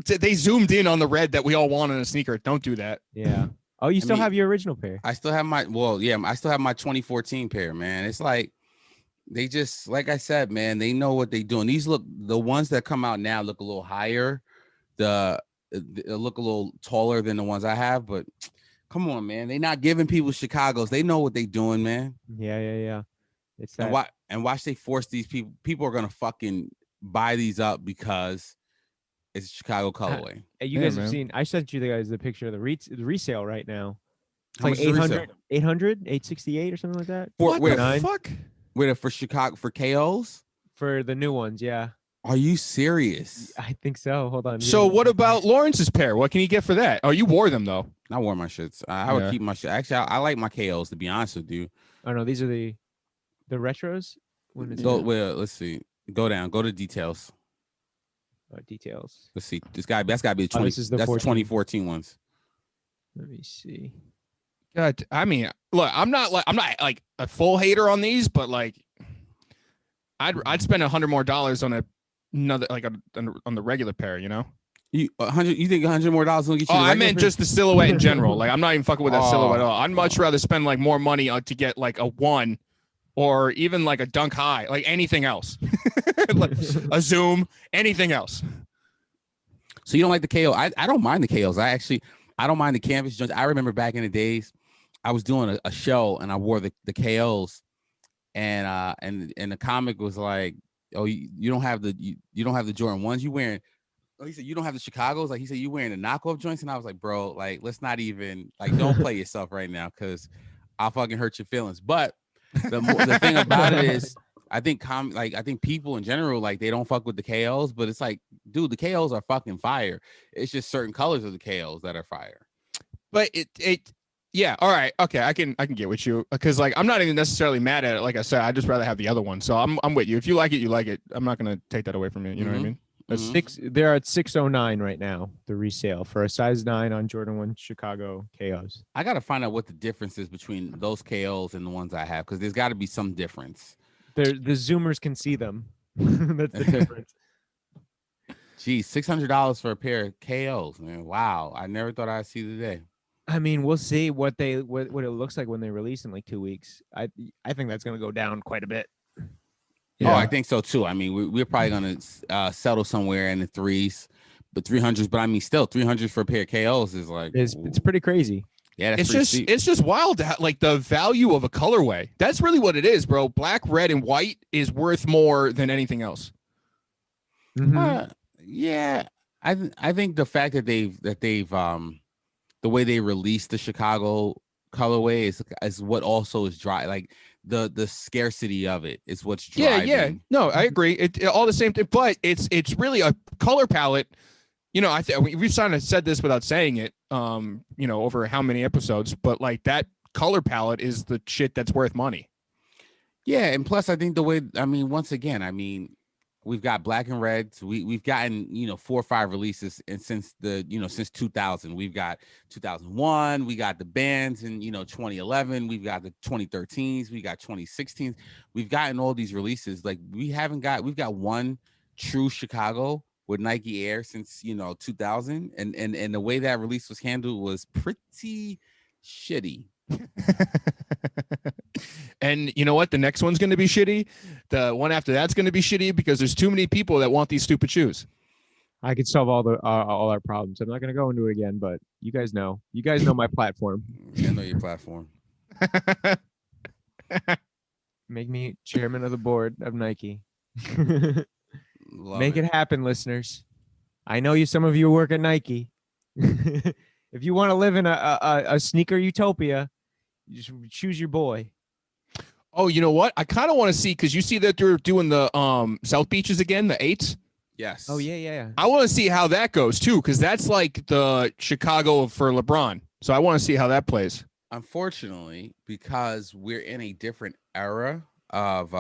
They zoomed in on the red that we all want in a sneaker. Don't do that. Yeah. Oh, you still have your original pair. I still have I still have my 2014 pair, man. It's like they just, like I said, man, they know what they're doing. The ones that come out now look a little higher. They look a little taller than the ones I have, but come on, man. They're not giving people Chicagos. They know what they're doing, man. Yeah. It's that. And watch they force these people. People are gonna fucking buy these up because it's Chicago colorway. You guys have seen, I sent you guys the picture of the resale right now. It's How like much is the 800, 868 or something like that. What the fuck? Wait, for Chicago, for KOs? For the new ones, yeah. Are you serious? I think so. Hold on. So what about Lawrence's pair? What can he get for that? Oh, you wore them though. I wore my shits. I would keep my shit. Actually, I like my KOs, to be honest with you. Oh no, these are the retros. Let's see. Go down. Go to details. Details. Let's see. That's got to be the 20. This is the that's 14. the 2014 ones. Let me see. God, I mean, look, I'm not like a full hater on these, but like, I'd spend $100 more on another on the regular pair, you know. You think $100 more will get you? I meant just the silhouette in general. Like, I'm not even fucking with that silhouette at all. I'd much rather spend like more money to get like a 1. Or even like a Dunk High, like anything else, like a Zoom, anything else. So you don't like the KO? I don't mind the KOs. I don't mind the canvas joints. I remember back in the days, I was doing a show and I wore the KOs, and the comic was like, "Oh, you don't have the Jordan 1s. You wearing?" Oh, he said you don't have the Chicagos. Like he said, you wearing the knockoff joints, and I was like, "Bro, like let's not even don't play yourself right now, because I'll fucking hurt your feelings." But the thing about it is, I think people in general, like, they don't fuck with the KOs, but it's like, dude, the KOs are fucking fire. It's just certain colors of the KOs that are fire. But yeah, all right, okay, I can get with you, because like I'm not even necessarily mad at it. Like I said, I'd just rather have the other one. So I'm with you. If you like it, you like it. I'm not gonna take that away from you. You know what I mean? They're at 609 right now, the resale for a size 9 on Jordan 1 Chicago KOs. I gotta find out what the difference is between those KOs and the ones I have, because there's got to be some difference. The zoomers can see them. That's the difference. Geez, $600 for a pair of KOs, man. Wow, I never thought I'd see the day. I mean, we'll see what it looks like when they release in like 2 weeks. I think that's gonna go down quite a bit. Yeah. Oh, I think so too. I mean, we're probably gonna settle somewhere in the threes, but 300s. But I mean, still 300 for a pair of KOs is like it's pretty crazy. Yeah, that's it's just wild to like the value of a colorway. That's really what it is, bro. Black, red, and white is worth more than anything else. Mm-hmm. Yeah, I think the fact that they've the way they released the Chicago colorway is what also is dry. Like the scarcity of it is what's driving. Yeah. No, I agree. It all the same thing, but it's really a color palette. You know, we've kind of said this without saying it. You know, over how many episodes, but like that color palette is the shit that's worth money. Yeah, and plus I think the way, I mean, once again, I mean, we've got black and reds. We've gotten, 4 or 5 releases, and since 2000, we've got 2001, we got the bands in 2011, we've got the 2013s, we got 2016s. We've gotten all these releases. Like we've got one true Chicago with Nike Air since 2000, and the way that release was handled was pretty shitty. And you know what? The next one's going to be shitty. The one after that's going to be shitty because there's too many people that want these stupid shoes. I could solve all our problems. I'm not going to go into it again, but you guys know my platform. I know your platform. Make me chairman of the board of Nike. Make it happen, listeners. I know some of you work at Nike. If you want to live in a sneaker utopia, you just choose your boy. Oh, you know what? I kind of want to see, because you see that they're doing the South Beaches again, the 8s. Yes. Oh yeah. I want to see how that goes too, because that's like the Chicago for LeBron. So I want to see how that plays. Unfortunately, because we're in a different era of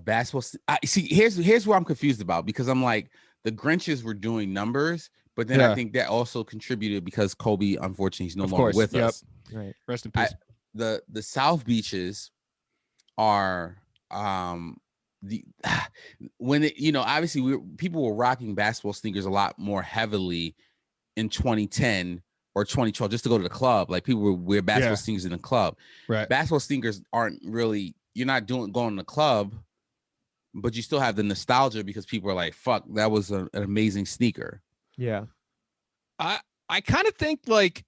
basketball. See, here's where I'm confused about, because I'm like, the Grinches were doing numbers, but then I think that also contributed because Kobe, unfortunately, he's no longer with us. Right. Rest in peace. The South Beaches are when it, obviously people were rocking basketball sneakers a lot more heavily in 2010 or 2012 just to go to the club. Like people would wear basketball sneakers in the club. Right. Basketball sneakers aren't really, you're not going to the club, but you still have the nostalgia because people are like, fuck, that was an amazing sneaker. Yeah. I kind of think like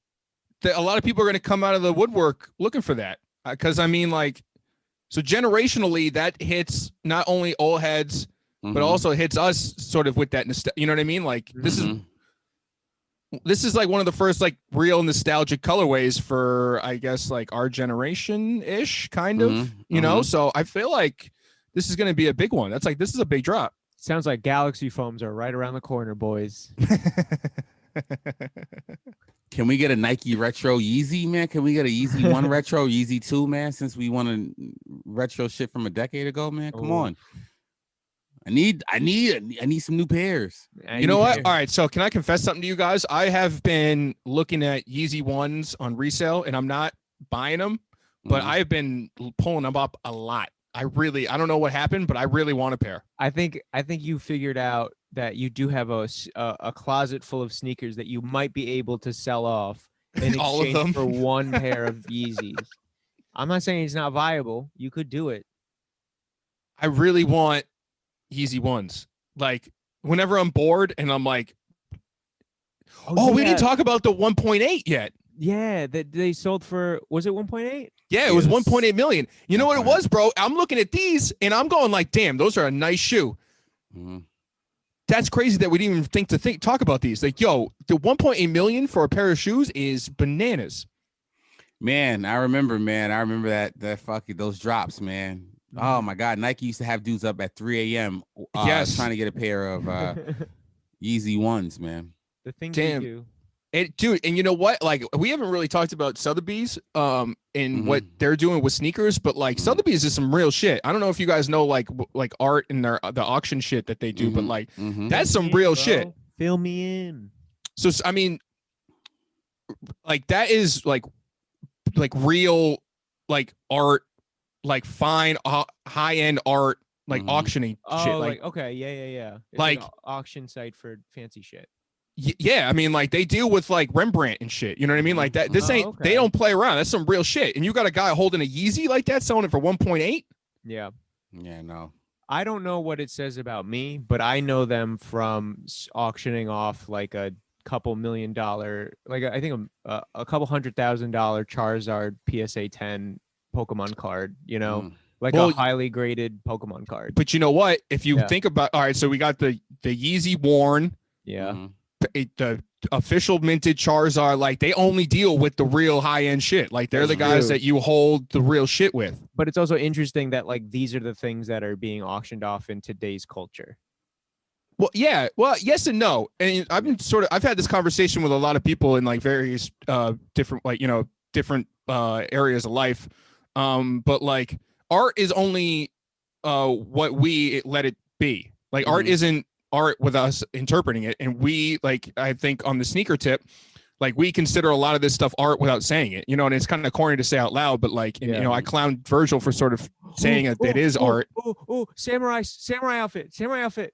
that a lot of people are going to come out of the woodwork looking for that. Because I mean, like, so generationally that hits not only old heads, but also hits us sort of with that you know what I mean? Like this is like one of the first like real nostalgic colorways for, I guess, like our generation ish kind of, so I feel like this is going to be a big one. This is a big drop. Sounds like Galaxy foams are right around the corner, boys. Can we get a Nike retro Yeezy, man? Can we get a Yeezy 1 retro, Yeezy 2, man? Since we want retro shit from a decade ago, man. Come on. I need some new pairs. You know what? All right. So can I confess something to you guys? I have been looking at Yeezy 1s on resale, and I'm not buying them, but I've been pulling them up a lot. I don't know what happened, but I really want a pair. I think you figured out that you do have a closet full of sneakers that you might be able to sell off in all of them exchange for one pair of Yeezys. I'm not saying it's not viable. You could do it. I really want Yeezy 1s. Like whenever I'm bored and I'm like, we didn't talk about the 1.8 yet. Yeah, that they sold for, was it 1.8? Yeah, it was 1.8 million. You know what it was, bro? I'm looking at these and I'm going like, damn, those are a nice shoe. That's crazy that we didn't even talk about these. Like, yo, the 1.8 million for a pair of shoes is bananas. Man, I remember that fucking those drops, man. Oh my God, Nike used to have dudes up at 3 a.m. Trying to get a pair of Yeezy 1s, man. The things you do. Dude, and you know what? Like, we haven't really talked about Sotheby's and what they're doing with sneakers, but like Sotheby's is some real shit. I don't know if you guys know like art and the auction shit that they do, but like that's some real shit. Fill me in. So I mean, like that is like real like art, like fine high end art, like auctioning shit. Like okay, yeah. It's like an auction site for fancy shit. Yeah, I mean, like they deal with like Rembrandt and shit. You know what I mean? Like that. This ain't. okay. They don't play around. That's some real shit. And you got a guy holding a Yeezy like that, selling it for 1.8. Yeah. Yeah, no. I don't know what it says about me, but I know them from auctioning off like a couple $1 million, like I think a couple $100,000 Charizard PSA 10 Pokemon card, you know, like a highly graded Pokemon card. But you know what? If you think about, all right, so we got the Yeezy worn, the official minted Charizard, like they only deal with the real high end shit. Like they're the guys that you hold the real shit with. But it's also interesting that like these are the things that are being auctioned off in today's culture. Well, yeah. Well, yes and no. And I've had this conversation with a lot of people in like various different, like, you know, different areas of life. But like art is only what we let it be. Like art isn't art with us interpreting it. And we, like, I think on the sneaker tip, like we consider a lot of this stuff art without saying it, you know, and it's kind of corny to say out loud, but like, you know, I clown Virgil for sort of saying it is art. Samurai outfit.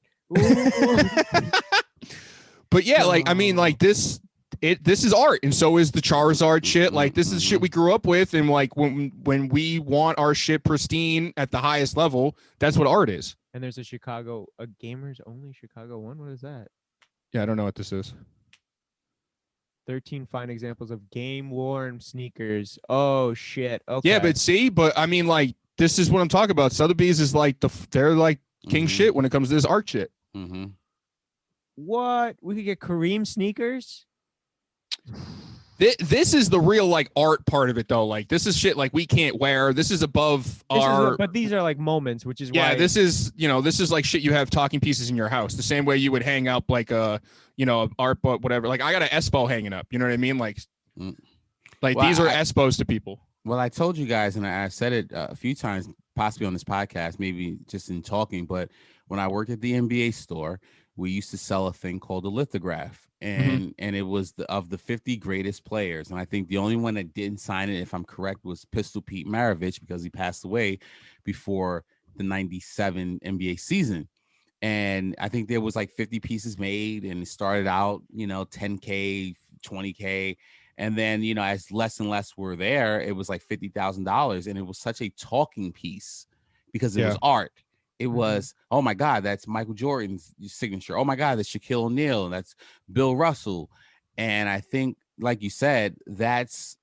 But yeah, like, I mean, like this is art, and so is the Charizard shit. Like this is shit we grew up with, and like when we want our shit pristine at the highest level, that's what art is. And there's a gamers only Chicago one. What is that? Yeah, I don't know what this is. 13 fine examples of game worn sneakers. Oh shit. Okay. Yeah, but I mean, like this is what I'm talking about. Sotheby's is like they're like king shit when it comes to this art shit. What? We could get Kareem sneakers? This is the real like art part of it though. Like this is shit like we can't wear. This is above but these are like moments, which is why this is, you know, this is like shit you have talking pieces in your house. The same way you would hang up like a, you know, art book, whatever. Like I got an Espo hanging up. You know what I mean? Like these are Espos to people. Well, I told you guys, and I said it a few times, possibly on this podcast, maybe just in talking, but when I worked at the NBA store, we used to sell a thing called a lithograph, and it was of the 50 greatest players. And I think the only one that didn't sign it, if I'm correct, was Pistol Pete Maravich, because he passed away before the 97 NBA season. And I think there was like 50 pieces made, and it started out, you know, 10K, 20K. And then, you know, as less and less were there, it was like $50,000. And it was such a talking piece because it was art. It was, oh my God, that's Michael Jordan's signature. Oh my God, that's Shaquille O'Neal. That's Bill Russell. And I think, like you said, that's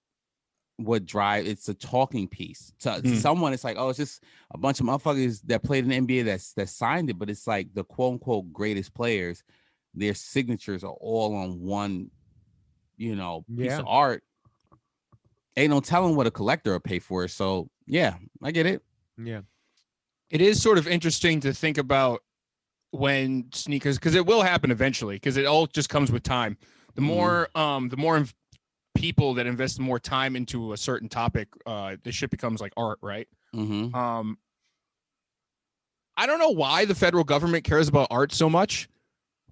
what it's a talking piece. To someone, it's like, oh, it's just a bunch of motherfuckers that played in the NBA that signed it. But it's like the quote unquote greatest players, their signatures are all on one, you know, piece of art. Ain't no telling what a collector will pay for it. So yeah, I get it. Yeah. It is sort of interesting to think about when sneakers, because it will happen eventually, because it all just comes with time. The more people that invest more time into a certain topic, the shit becomes like art, right? I don't know why the federal government cares about art so much,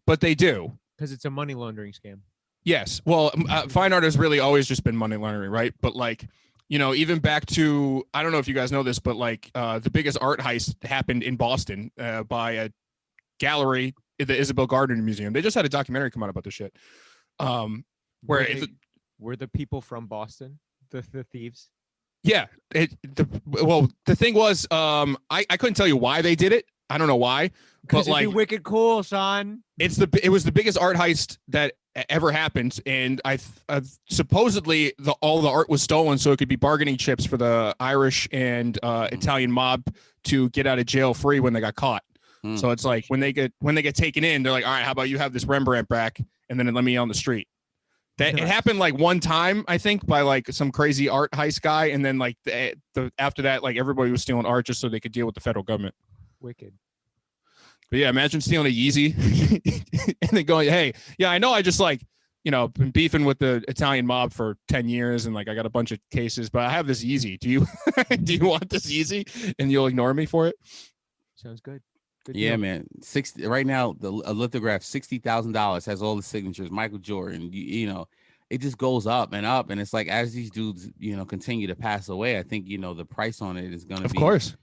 but they do. Because it's a money laundering scam. Yes. Well, fine art has really always just been money laundering, right? But like, you know, even back to, I don't know if you guys know this, but like the biggest art heist happened in Boston by a gallery at the Isabel Gardner Museum. They just had a documentary come out about this shit. Were the people from Boston the thieves? Yeah. The thing was, I couldn't tell you why they did it. I don't know why. Because it'd be wicked cool, son. It was the biggest art heist that ever happened, and supposedly all the art was stolen so it could be bargaining chips for the Irish and Italian mob to get out of jail free when they got caught. So it's like when they get taken in, they're like, all right, how about you have this Rembrandt back, and then let me on the street. That it happened like one time, I think, by like some crazy art heist guy, and then like after that, like everybody was stealing art just so they could deal with the federal government. Wicked. But yeah, imagine stealing a Yeezy and then going, hey, yeah, I know I just like, you know, been beefing with the Italian mob for 10 years and like I got a bunch of cases, but I have this Yeezy. Do you want this Yeezy? And you'll ignore me for it? Sounds good. Yeah, man. 60 right now, a lithograph, $60,000 has all the signatures. Michael Jordan, you know, it just goes up, and it's like as these dudes, you know, continue to pass away, I think, you know, the price on it is going to be, of course,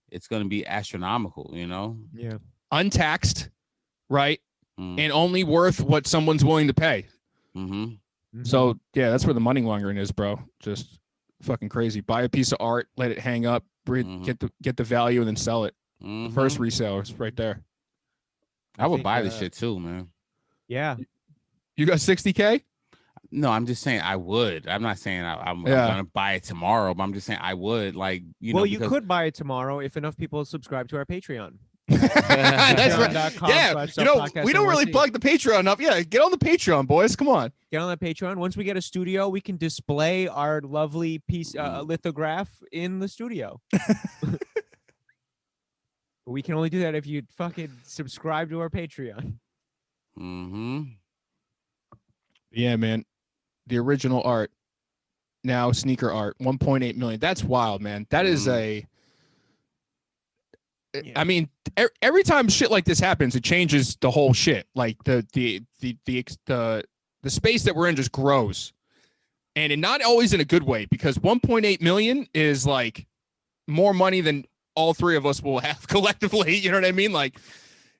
it's going to be astronomical, you know. Yeah. Untaxed, right? and only worth what someone's willing to pay. Mm-hmm. So yeah, that's where the money laundering is, bro. Just fucking crazy. Buy a piece of art, let it hang up, get the value, and then sell it. The first resale is right there. I would buy this shit too, man. Yeah. You got 60K? No, I'm just saying I would. I'm not saying I'm gonna buy it tomorrow, but I'm just saying I would. Like, well, you could buy it tomorrow if enough people subscribe to our Patreon. That's right. Yeah, we don't really plug the Patreon enough. Yeah, get on the Patreon, boys. Come on, get on the Patreon. Once we get a studio, we can display our lovely piece lithograph in the studio. We can only do that if you fucking subscribe to our Patreon. Yeah, man. The original art, now sneaker art, 1.8 million. That's wild, man. That is a. I mean, every time shit like this happens, it changes the whole shit. Like the space that we're in just grows, and not always in a good way, because 1.8 million is like more money than all three of us will have collectively. You know what I mean? Like,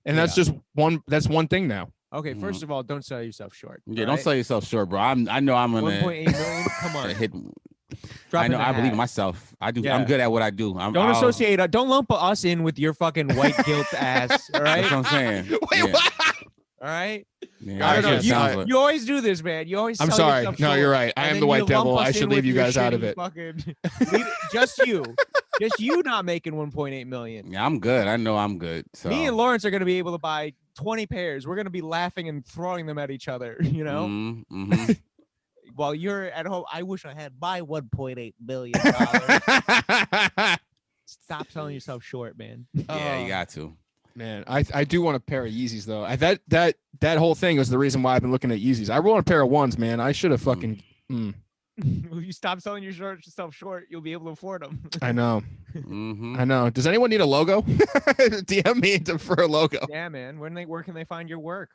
and that's just one. That's one thing now. Okay, first of all, don't sell yourself short. Yeah, don't sell yourself short, bro. I know I'm gonna 1.8 million. Come on, hit. I know. I believe in myself. I do. Yeah. I'm good at what I do. Don't associate. Don't lump us in with your fucking white guilt ass. All right. That's what I'm saying. Wait, what? All right. Yeah, I don't know. You always do this, man. You always. I'm sorry. No, you're right. I am the white devil. I should leave you guys out of it. Just you. Just you not making 1.8 million. Yeah, I'm good. I know I'm good. So. Me and Lawrence are going to be able to buy 20 pairs. We're going to be laughing and throwing them at each other, you know? While you're at home, I wish I had my $1.8 billion. Stop selling yourself short, man. Yeah, you got to. Man, I do want a pair of Yeezys, though. That whole thing was the reason why I've been looking at Yeezys. I want a pair of ones, man. I should have fucking... If you stop selling yourself short, you'll be able to afford them. I know. I know. Does anyone need a logo? DM me for a logo. Yeah, man. Where can they find your work?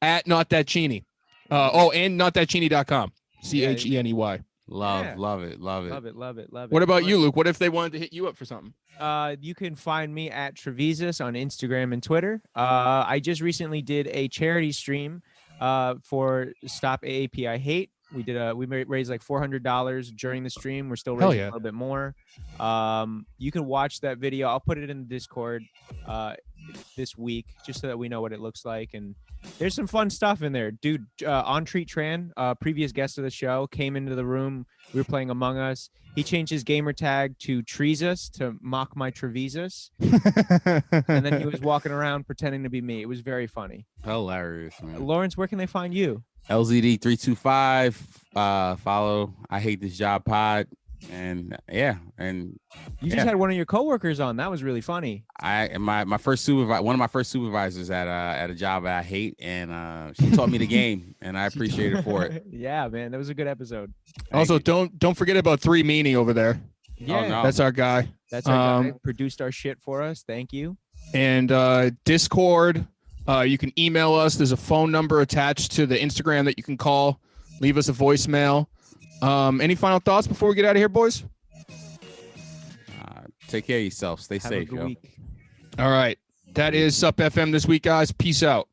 At Not That Cheney. And notthatcheney.com. CHENEY. Love it. Love it. What about you, Luke? What if they wanted to hit you up for something? You can find me at Trevisus on Instagram and Twitter. I just recently did a charity stream for Stop AAP I Hate. We raised like $400 during the stream. We're still raising a little bit more. You can watch that video. I'll put it in the Discord this week, just so that we know what it looks like. And there's some fun stuff in there, dude. On Treat Tran, previous guest of the show, came into the room. We were playing Among Us. He changed his gamer tag to Treesus to mock my Trevisus. And then he was walking around pretending to be me. It was very funny. Hilarious, man. Lawrence, where can they find you? LZD325. Follow I Hate This Job Pod. And you just had one of your coworkers on. That was really funny. My first supervisor, one of my first supervisors at a job that I hate, and she taught me the game, and I appreciate her for it. Yeah, man, that was a good episode. Also, don't forget about 3 Meanie over there. Yeah, no. That's our guy. That's our guy. Produced our shit for us. Thank you. And Discord. You can email us. There's a phone number attached to the Instagram that you can call. Leave us a voicemail. Any final thoughts before we get out of here, boys? Take care of yourself. Stay safe, yo. Week. All right. That is SupFM this week, guys. Peace out.